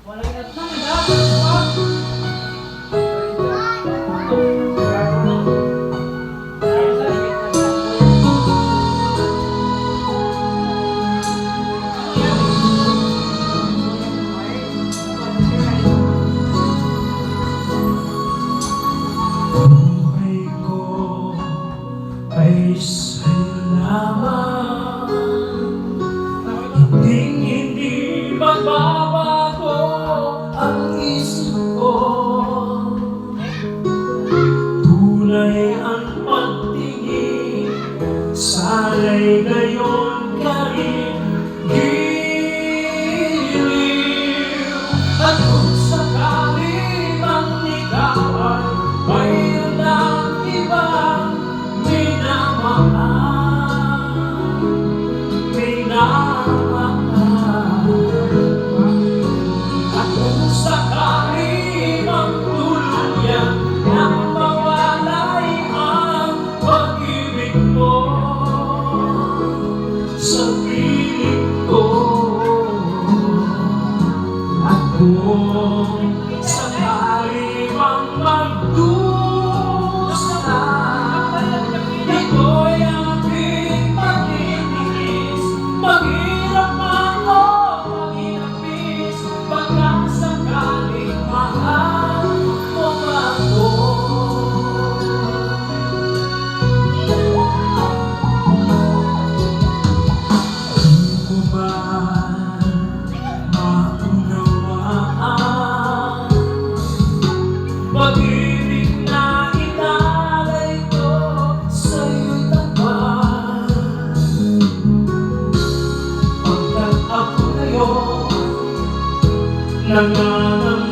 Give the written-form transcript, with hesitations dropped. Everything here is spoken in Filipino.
Buhay ko ay sa'yo lamang, hindi magbabago ang isip ko. Tunay ang pagtingin, sana'y gayon ka rin giliw. At kung sakali mang ikaw ay mayroon ng ibang minamahal, at kung sakali mang tuluyan nang mawalay ang pag-ibig mo sa piling ko, at kung sakali mang magdusa, ito'y aking magtitiis, maghirap man o maghirapis, baka sakaling mahal mo ako. Di ko ba maunawaan pag-ibig na inalay ko sa'yo'y tapat, pagkat ako ngayon nangangarap